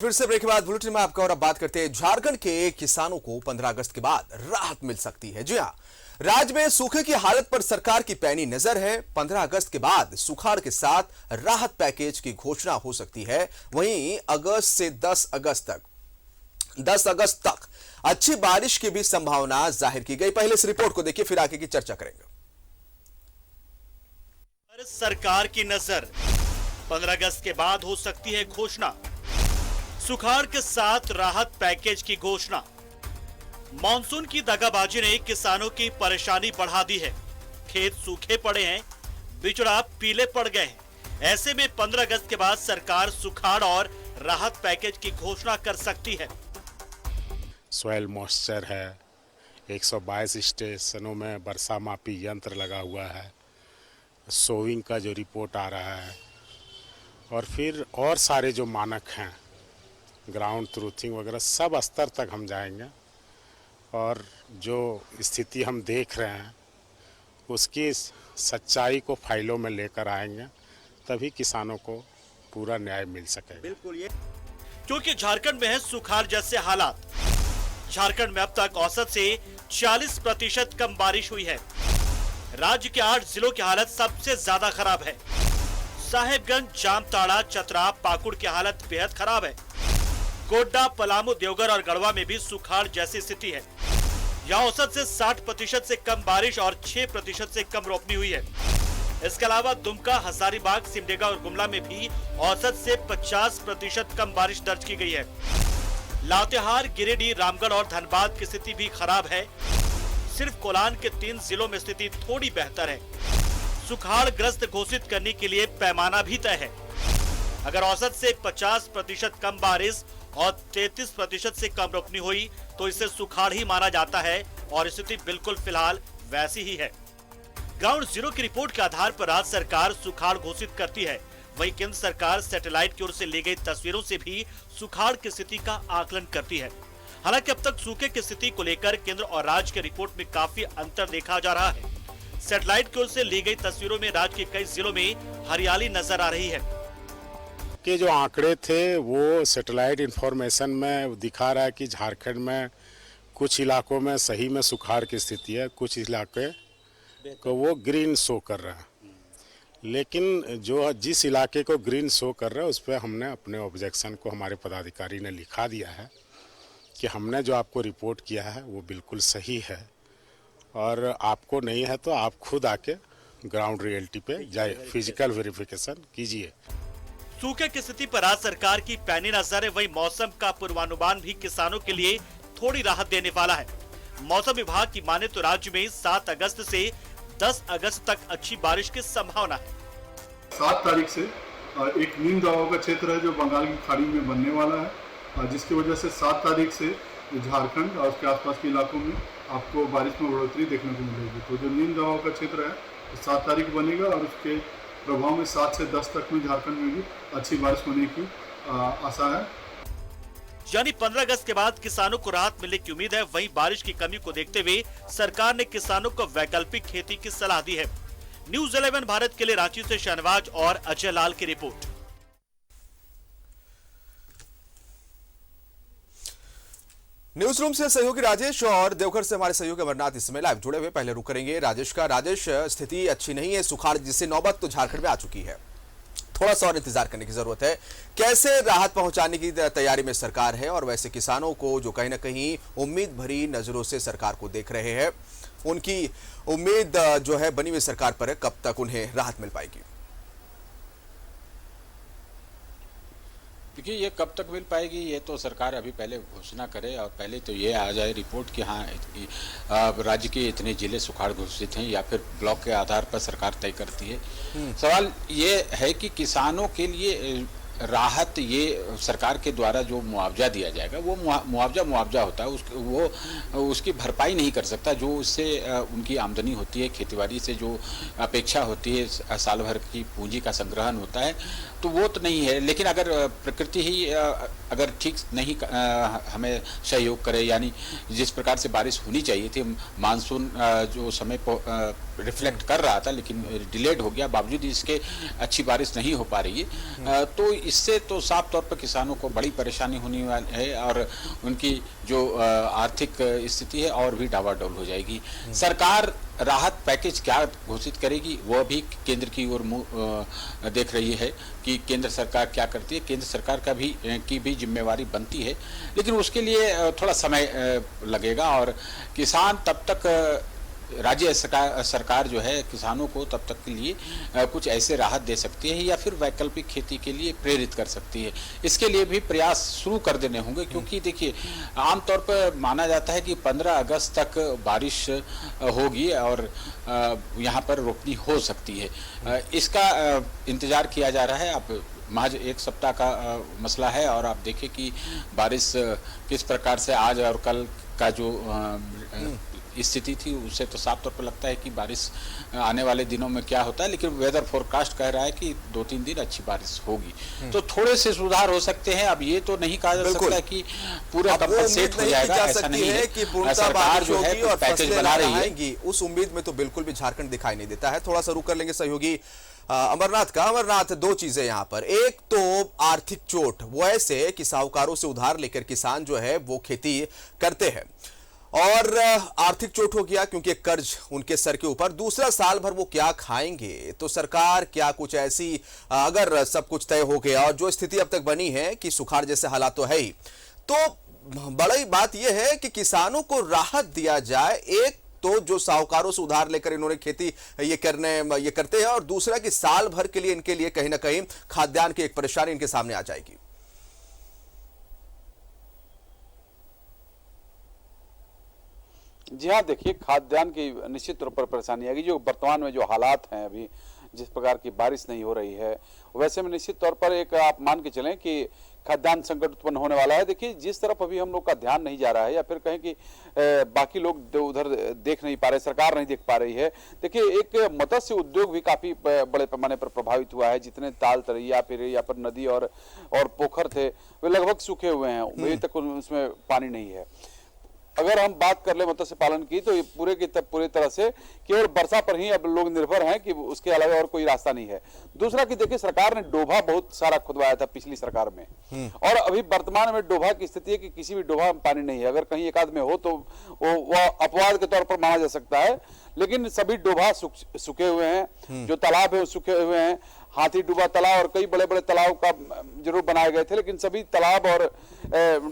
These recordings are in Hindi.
फिर से ब्रेक के बाद बुलेटिन में आपका और अब बात करते हैं झारखंड के किसानों को 15 अगस्त के बाद राहत मिल सकती है। जी हां, राज्य में सूखे की हालत पर सरकार की पैनी नजर है। 15 अगस्त के बाद सुखाड़ के साथ राहत पैकेज की घोषणा हो सकती है। वहीं अगस्त से 10 अगस्त तक अच्छी बारिश की भी संभावना जाहिर की गई। पहले इस रिपोर्ट को देखिए, फिर आगे की चर्चा करेंगे। सरकार की नजर, 15 अगस्त के बाद हो सकती है घोषणा। सुखाड़ के साथ राहत पैकेज की घोषणा। मानसून की दगाबाजी ने किसानों की परेशानी बढ़ा दी है। खेत सूखे पड़े हैं, बिचड़ा पीले पड़ गए हैं। ऐसे में 15 अगस्त के बाद सरकार सुखाड़ और राहत पैकेज की घोषणा कर सकती है। सॉइल मॉइस्चर है, 122 स्टेशनों में वर्षा मापी यंत्र लगा हुआ है, सोविंग का जो रिपोर्ट आ रहा है, और फिर और सारे जो मानक हैं, ग्राउंड ट्रूथिंग वगैरह, सब स्तर तक हम जाएंगे और जो स्थिति हम देख रहे हैं उसकी सच्चाई को फाइलों में लेकर आएंगे, तभी किसानों को पूरा न्याय मिल सकेगा। बिल्कुल, ये क्योंकि झारखंड में है सुखाड़ जैसे हालात। झारखंड में अब तक औसत से 40% कम बारिश हुई है। राज्य के 8 जिलों की हालत सबसे ज्यादा खराब है। साहेबगंज, जामताड़ा, चतरा, पाकुड़ की हालत बेहद खराब है। गोड्डा, पलामू, देवघर और गढ़वा में भी सुखाड़ जैसी स्थिति है। यहाँ औसत से 60% से कम बारिश और 6% से कम रोपनी हुई है। इसके अलावा दुमका, हजारीबाग, सिमडेगा और गुमला में भी औसत से 50% कम बारिश दर्ज की गई है। लातेहार, गिरिडीह, रामगढ़ और धनबाद की स्थिति भी खराब है। सिर्फ कोलान के 3 जिलों में स्थिति थोड़ी बेहतर है। सुखाड़ ग्रस्त घोषित करने के लिए पैमाना भी तय है। अगर औसत से 50% कम बारिश और 33% से कम रोपनी हुई तो इसे सुखाड़ ही माना जाता है और स्थिति बिल्कुल फिलहाल वैसी ही है। ग्राउंड जीरो की रिपोर्ट के आधार पर राज्य सरकार सुखाड़ घोषित करती है। वहीं केंद्र सरकार सैटेलाइट की ओर से ली गई तस्वीरों से भी सुखाड़ की स्थिति का आकलन करती है। हालांकि अब तक सूखे की स्थिति को लेकर केंद्र और राज्य के रिपोर्ट में काफी अंतर देखा जा रहा है। सैटेलाइट की ओर से ली गई तस्वीरों में राज्य के कई जिलों में हरियाली नजर आ रही है। के जो आंकड़े थे वो सैटेलाइट इंफॉर्मेशन में दिखा रहा है कि झारखंड में कुछ इलाकों में सही में सुखाड़ की स्थिति है, कुछ इलाके को वो ग्रीन शो कर रहा है। लेकिन जो जिस इलाके को ग्रीन शो कर रहा है उस पर हमने अपने ऑब्जेक्शन को हमारे पदाधिकारी ने लिखा दिया है कि हमने जो आपको रिपोर्ट किया है वो बिल्कुल सही है, और आपको नहीं है तो आप खुद आके ग्राउंड रियलिटी पे जाए, फिजिकल वेरिफिकेशन कीजिए। सूखे की स्थिति पर राज्य सरकार की पैनी नजर है। वही मौसम का पूर्वानुमान भी किसानों के लिए थोड़ी राहत देने वाला है। मौसम विभाग की माने तो राज्य में 7 अगस्त से 10 अगस्त तक अच्छी बारिश की संभावना है। 7 तारीख से एक नीम दबाव का क्षेत्र है जो बंगाल की खाड़ी में बनने वाला है, जिसकी वजह से 7 तारीख से झारखंड और उसके आसपास के इलाकों में आपको बारिश में बढ़ोतरी देखने को मिलेगी। तो जो नीम दबाव का क्षेत्र है 7 तारीख बनेगा और उसके प्रभाव में 7 से 10 तक में झारखंड में भी अच्छी बारिश होने की आशा है। यानी 15 अगस्त के बाद किसानों को राहत मिलने की उम्मीद है। वहीं बारिश की कमी को देखते हुए सरकार ने किसानों को वैकल्पिक खेती की सलाह दी है। न्यूज़ 11 भारत के लिए रांची से शहनवाज और अजय लाल की रिपोर्ट। न्यूज रूम से सहयोगी राजेश और देवघर से हमारे सहयोगी अमरनाथ इस समय लाइव जुड़े हुए। पहले रुक करेंगे राजेश का। राजेश, स्थिति अच्छी नहीं है, सुखाड़ जिससे नौबत तो झारखंड में आ चुकी है, थोड़ा सा और इंतजार करने की जरूरत है। कैसे राहत पहुंचाने की तैयारी में सरकार है, और वैसे किसानों को जो कहीं ना कहीं उम्मीद भरी नजरों से सरकार को देख रहे हैं, उनकी उम्मीद जो है बनी हुई सरकार पर है, कब तक उन्हें राहत मिल पाएगी? देखिए, ये कब तक मिल पाएगी ये तो सरकार अभी पहले घोषणा करे, और पहले तो ये आ जाए रिपोर्ट कि हाँ राज्य के इतने जिले सुखाड़ घोषित हैं, या फिर ब्लॉक के आधार पर सरकार तय करती है। सवाल ये है कि किसानों के लिए राहत, ये सरकार के द्वारा जो मुआवजा दिया जाएगा वो मुआवजा होता है, वो उसकी भरपाई नहीं कर सकता। जो उससे उनकी आमदनी होती है, खेतीबाड़ी से जो अपेक्षा होती है, साल भर की पूंजी का संग्रहण होता है, तो वो तो नहीं है, लेकिन अगर प्रकृति ही अगर ठीक नहीं हमें सहयोग करे, यानी जिस प्रकार से बारिश होनी चाहिए थी, मानसून जो समय को रिफ्लेक्ट कर रहा था लेकिन डिलेड हो गया, बावजूद इसके अच्छी बारिश नहीं हो पा रही है, तो इससे तो साफ तौर पर किसानों को बड़ी परेशानी होने वाली है और उनकी जो आर्थिक स्थिति है और भी डावाडोल हो जाएगी। सरकार राहत पैकेज क्या घोषित करेगी वह भी केंद्र की ओर मुंह देख रही है कि केंद्र सरकार क्या करती है। केंद्र सरकार की भी जिम्मेवारी बनती है, लेकिन उसके लिए थोड़ा समय लगेगा और किसान तब तक राज्य सरकार जो है किसानों को तब तक के लिए कुछ ऐसे राहत दे सकती है या फिर वैकल्पिक खेती के लिए प्रेरित कर सकती है। इसके लिए भी प्रयास शुरू कर देने होंगे, क्योंकि देखिए आमतौर पर माना जाता है कि 15 अगस्त तक बारिश होगी और यहाँ पर रोपनी हो सकती है। इसका इंतजार किया जा रहा है। अब महज एक सप्ताह का मसला है और आप देखिए कि बारिश किस प्रकार से आज और कल का जो स्थिति थी उससे तो साफ तौर पर लगता है कि बारिश आने वाले दिनों में क्या होता है, लेकिन वेदर फोरकास्ट कह रहा है कि 2-3 दिन अच्छी बारिश होगी, तो थोड़े से सुधार हो सकते हैं। अब ये तो नहीं कहा जा सकता कि पूरा कंपनसेट हो जाएगा, ऐसा नहीं है कि सरकार जो है और पैकेज बना रही है, उस उम्मीद में तो बिल्कुल भी झारखंड दिखाई नहीं देता है। थोड़ा सा रुक कर लेंगे सहयोगी अमरनाथ का। अमरनाथ, दो चीजें यहाँ पर, एक तो आर्थिक चोट, वो ऐसे कि साहूकारों से उधार लेकर किसान जो है वो खेती करते हैं और आर्थिक चोट हो गया क्योंकि कर्ज उनके सर के ऊपर। दूसरा, साल भर वो क्या खाएंगे, तो सरकार क्या कुछ ऐसी, अगर सब कुछ तय हो गया और जो स्थिति अब तक बनी है कि सुखाड़ जैसे हालात तो है ही, तो बड़ी बात यह है कि किसानों को राहत दिया जाए। एक तो जो साहूकारों से उधार लेकर इन्होंने खेती ये करते हैं, और दूसरा कि साल भर के लिए इनके लिए कहीं ना कहीं खाद्यान्न की एक परेशानी इनके सामने आ जाएगी। जी हाँ, देखिए खाद्यान्न की निश्चित तौर पर परेशानी आएगी। जो वर्तमान में जो हालात हैं, अभी जिस प्रकार की बारिश नहीं हो रही है, वैसे में निश्चित तौर पर एक आप मान के चलें कि खाद्यान्न संकट उत्पन्न होने वाला है। देखिए जिस तरफ अभी हम लोग का ध्यान नहीं जा रहा है, या फिर कहें कि बाकी लोग उधर देख नहीं पा रहे, सरकार नहीं देख पा रही है। देखिए एक मत्स्य उद्योग भी काफी बड़े पैमाने पर प्रभावित हुआ है। जितने ताल तलैया फिर या फिर नदी और पोखर थे वे लगभग सूखे हुए हैं, अभी तक उसमें पानी नहीं है। अगर हम बात कर ले मत्स्य पालन की, तो ये पूरे तरह से केवल वर्षा पर ही अब लोग निर्भर हैं, कि उसके अलावा और कोई रास्ता नहीं है। दूसरा कि देखिए सरकार ने डोभा बहुत सारा खुदवाया था पिछली सरकार में, और अभी वर्तमान में डोभा की स्थिति है कि किसी भी डोभा में पानी नहीं है। अगर कहीं एक आध में हो तो वो अपवाद के तौर पर माना जा सकता है, लेकिन सभी डोभा सूखे हुए हैं। जो तालाब है वो सूखे हुए हैं। हाथी डूबा तालाब और कई बड़े बड़े तालाब का जरूर बनाए गए थे, लेकिन सभी तालाब और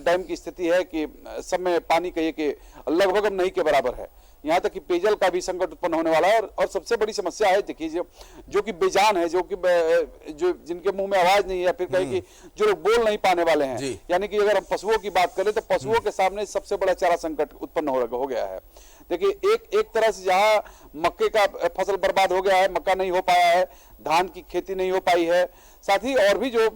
डैम की स्थिति है कि सब में पानी कहिए कि लगभग नहीं के बराबर है। यहाँ तक कि पेयजल का भी संकट उत्पन्न होने वाला है। और सबसे बड़ी समस्या है, देखिए जो कि बेजान है, जो जिनके मुंह में आवाज नहीं है, या फिर कहें कि जो लोग बोल नहीं पाने वाले हैं, यानी कि अगर हम पशुओं की बात करें तो पशुओं के सामने सबसे बड़ा चारा संकट उत्पन्न हो गया है। देखिए एक तरह से जहां मक्के का फसल बर्बाद हो गया है, मक्का नहीं हो पाया है, धान की खेती नहीं हो पाई है, साथ ही और भी जो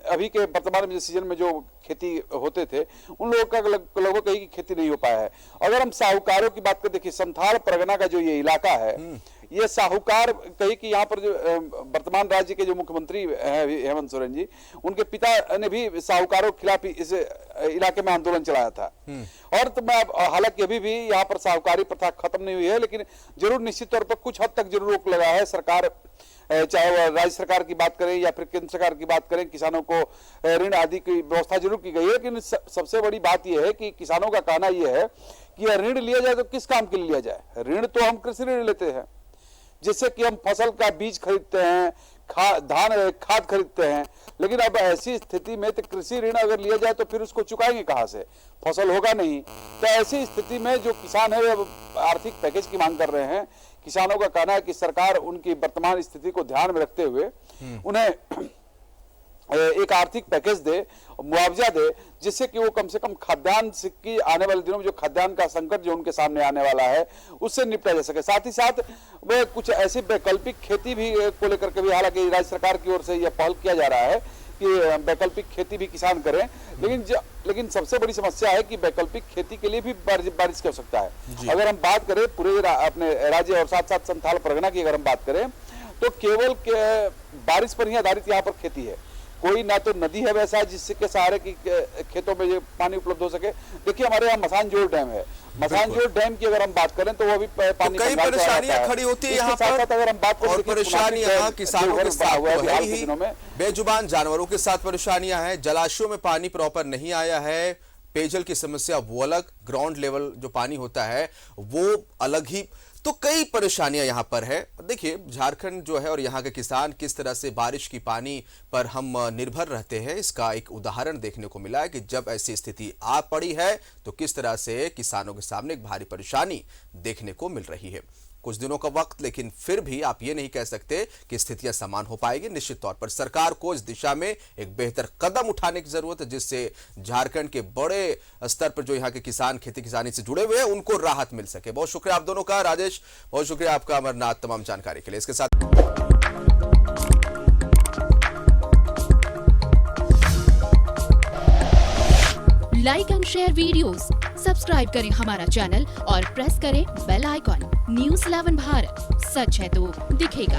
अभी के वर्तमान में सीजन में जो खेती होते थे उन लोगों का लगभग कहीं की खेती नहीं हो पाया है। अगर हम साहूकारों की बात करें, देखिए संथाल परगना का जो ये इलाका है, ये साहूकार कहीं कि यहाँ पर जो वर्तमान राज्य के जो मुख्यमंत्री है हेमंत सोरेन जी, उनके पिता ने भी साहूकारों के खिलाफ इस इलाके में आंदोलन चलाया था। और तो हालांकि अभी भी यहाँ पर साहूकारी प्रथा खत्म नहीं हुई है, लेकिन जरूर निश्चित तौर पर कुछ हद तक जरूर रोक लगा है सरकार, चाहे वह राज्य सरकार की बात करें या फिर केंद्र सरकार की बात करें। किसानों को ऋण आदि की व्यवस्था जरूर की गई है, लेकिन सबसे बड़ी बात यह है कि किसानों का कहना यह है कि ऋण लिया जाए तो किस काम के लिए लिया जाए। ऋण तो हम कृषि ऋण लेते हैं, जिससे कि हम फसल का बीज खरीदते हैं, खाद खरीदते हैं, लेकिन अब ऐसी स्थिति में तो कृषि ऋण अगर लिया जाए तो फिर उसको चुकाएंगे कहां से, फसल होगा नहीं। तो ऐसी स्थिति में जो किसान है वो आर्थिक पैकेज की मांग कर रहे हैं। किसानों का कहना है कि सरकार उनकी वर्तमान स्थिति को ध्यान में रखते हुए उन्हें एक आर्थिक पैकेज दे, मुआवजा दे, जिससे कि वो कम से कम खाद्यान्न की आने वाले दिनों में जो खाद्यान्न का संकट जो उनके सामने आने वाला है उससे निपटा जा सके। साथ ही साथ वह कुछ ऐसी वैकल्पिक खेती भी को लेकर के भी, हालांकि राज्य सरकार की ओर से यह पहल किया जा रहा है कि वैकल्पिक खेती भी किसान करें, लेकिन सबसे बड़ी समस्या है कि वैकल्पिक खेती के लिए भी बारिश की आवश्यकता है। अगर हम बात करें पूरे अपने राज्य और साथ साथ संथाल परगना की अगर हम बात करें, तो केवल बारिश पर ही आधारित यहाँ पर खेती है। कोई ना तो नदी है वैसा जिसके सहारे की खेतों में ये पानी उपलब्ध हो सके। देखिए हमारे यहाँ मसानजोर डैम है, मसानजोर डैम की अगर हम बात करें तो वो अभी पानी कई परेशानियां खड़ी होती है यहाँ पर, अगर हम बात और परेशानियां किसानों के साथ तो है ही, दिनों में बेजुबान जानवरों के साथ परेशानियां हैं, जलाशयों में पानी प्रॉपर नहीं आया है, पेयजल की समस्या वो अलग, ग्राउंड लेवल जो पानी होता है वो अलग ही, तो कई परेशानियां यहां पर है। देखिए झारखंड जो है और यहां के किसान किस तरह से बारिश की पानी पर हम निर्भर रहते हैं, इसका एक उदाहरण देखने को मिला है कि जब ऐसी स्थिति आ पड़ी है तो किस तरह से किसानों के सामने एक भारी परेशानी देखने को मिल रही है। कुछ दिनों का वक्त, लेकिन फिर भी आप ये नहीं कह सकते कि स्थितियां समान हो पाएगी। निश्चित तौर पर सरकार को इस दिशा में एक बेहतर कदम उठाने की जरूरत है, जिससे झारखंड के बड़े स्तर पर जो यहाँ के किसान खेती किसानी से जुड़े हुए हैं उनको राहत मिल सके। बहुत शुक्रिया आप दोनों का, राजेश बहुत शुक्रिया आपका, अमरनाथ, तमाम जानकारी के लिए। इसके साथ like and share videos, subscribe करें हमारा चैनल और प्रेस करें बेल आइकॉन। न्यूज़ 11 भारत, सच है तो दिखेगा।